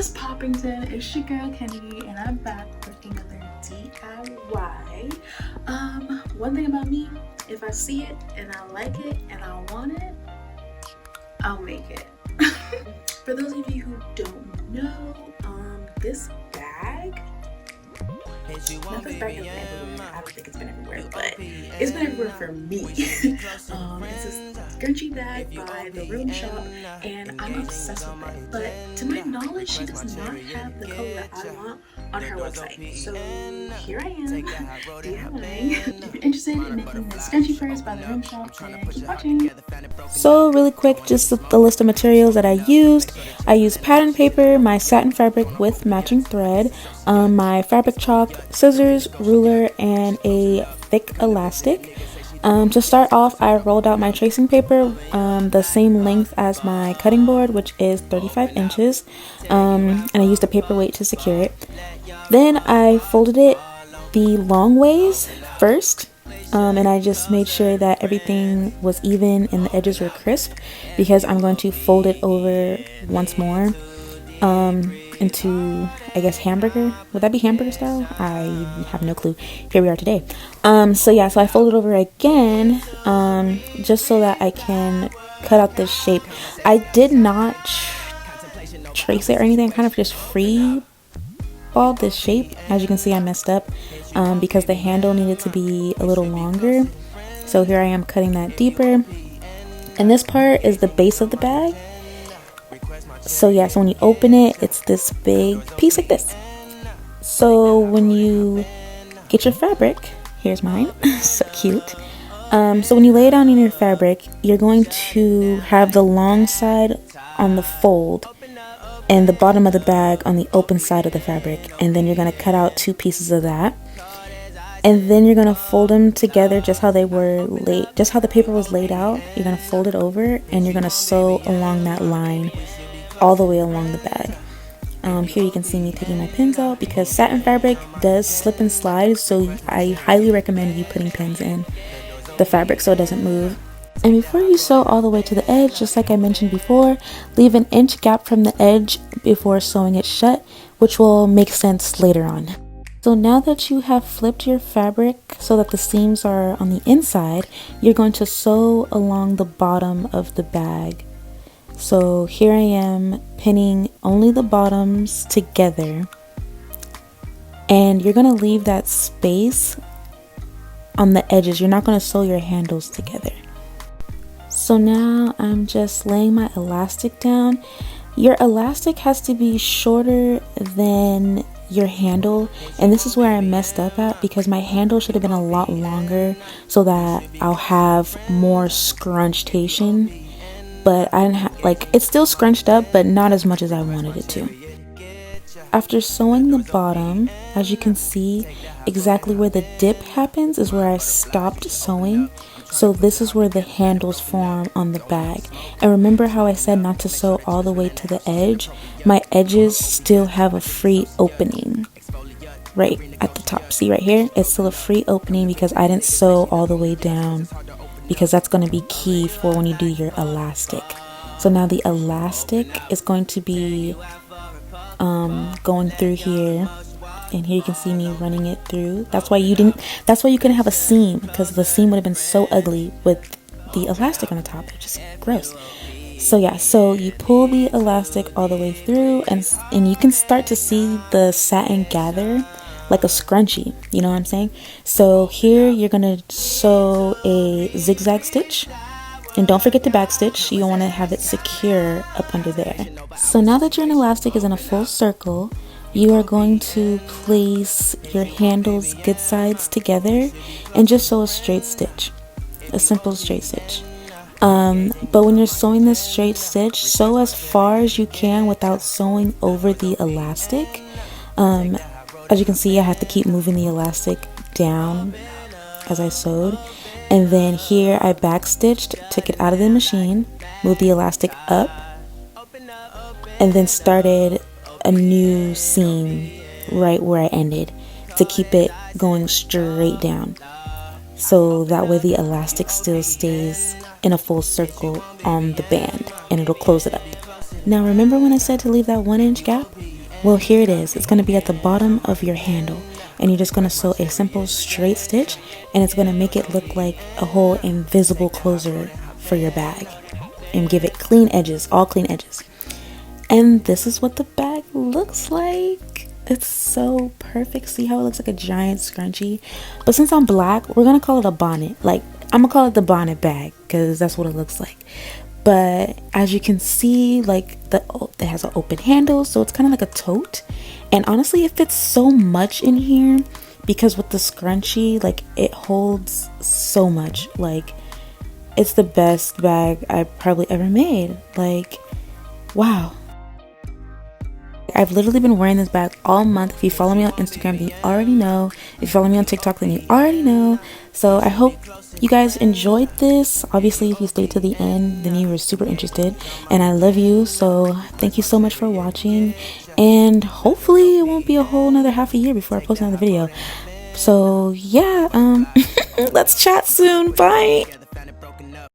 What's Poppington? It's your girl Kennedy, and I'm back with another DIY. One thing about me, if I see it and I like it and I want it, I'll make it. For those of you who don't know, this bag, not this bag has been everywhere. I don't think it's been everywhere, but it's been everywhere for me. It's a Scrunchie bag by the Roomshop, and I'm obsessed with it. But to my knowledge, she does not have the color that I want on her website. So here I am, DIYing. If you're interested in making this Scrunchie purse by the Roomshop, then keep watching. So really quick, just the list of materials that I used. I used pattern paper, my satin fabric with matching thread, my fabric chalk, scissors, ruler, and a thick elastic. To start off, I rolled out my tracing paper the same length as my cutting board, which is 35 inches, and I used a paperweight to secure it. Then I folded it the long ways first. And I just made sure that everything was even and the edges were crisp, because I'm going to fold it over once more into, I guess, hamburger. Would that be hamburger style? I have no clue. Here we are today. So I folded over again just so that I can cut out this shape. I did not trace it or anything. I kind of just free balled this shape. As you can see, I messed up because the handle needed to be a little longer. So here I am cutting that deeper. And this part is the base of the bag. So when you open it, it's this big piece like this. So when you get your fabric, here's mine, so cute. So when you lay it down in your fabric, you're going to have the long side on the fold and the bottom of the bag on the open side of the fabric, and then you're going to cut out two pieces of that, and then you're going to fold them together just how they were laid, just how the paper was laid out. You're going to fold it over and you're going to sew along that line all the way along the bag. Here you can see me taking my pins out because satin fabric does slip and slide, so I highly recommend you putting pins in the fabric so it doesn't move. And before you sew all the way to the edge, just like I mentioned before, leave an inch gap from the edge before sewing it shut, which will make sense later on. So now that you have flipped your fabric so that the seams are on the inside, you're going to sew along the bottom of the bag. So here I am pinning only the bottoms together, and you're going to leave that space on the edges. You're not going to sew your handles together. So now I'm just laying my elastic down. Your elastic has to be shorter than your handle, and this is where I messed up at, because my handle should have been a lot longer so that I'll have more scrunchtation, but I didn't have, it's still scrunched up, but not as much as I wanted it to. After sewing the bottom, as you can see, exactly where the dip happens is where I stopped sewing. So this is where the handles form on the bag. And remember how I said not to sew all the way to the edge? My edges still have a free opening right at the top. See right here? It's still a free opening because I didn't sew all the way down, because that's going to be key for when you do your elastic. So now the elastic is going to be going through here, and here you can see me running it through. That's why you couldn't have a seam, because the seam would have been so ugly with the elastic on the top. It's just gross. So you pull the elastic all the way through, and you can start to see the satin gather like a scrunchie, you know what I'm saying? So here you're gonna sew a zigzag stitch, and don't forget to back stitch. You want to have it secure up under there. So now that your elastic is in a full circle, you are going to place your handles good sides together and just sew a straight stitch, a simple straight stitch. But when you're sewing this straight stitch, sew as far as you can without sewing over the elastic. As you can see, I have to keep moving the elastic down as I sewed. And then here I back stitched, took it out of the machine, moved the elastic up, and then started a new seam right where I ended to keep it going straight down. So that way the elastic still stays in a full circle on the band and it'll close it up. Now remember when I said to leave that 1-inch gap? Well, here it is. It's going to be at the bottom of your handle, and you're just going to sew a simple straight stitch, and it's going to make it look like a whole invisible closer for your bag and give it clean edges, all clean edges. And this is what the bag looks like. It's so perfect. See how it looks like a giant scrunchie? But since I'm black, we're going to call it a bonnet. Like, I'm going to call it the bonnet bag because that's what it looks like. But as you can see, like, it has an open handle, so it's kind of like a tote. And honestly, it fits so much in here because with the scrunchie, like, it holds so much. Like, it's the best bag I probably ever made. Like, wow. I've literally been wearing this bag all month. If you follow me on Instagram, then you already know. If you follow me on TikTok, then you already know. So I hope you guys enjoyed this. Obviously, if you stayed to the end, then you were super interested. And I love you. So thank you so much for watching. And hopefully it won't be a whole another half a year before I post another video. So yeah, let's chat soon. Bye.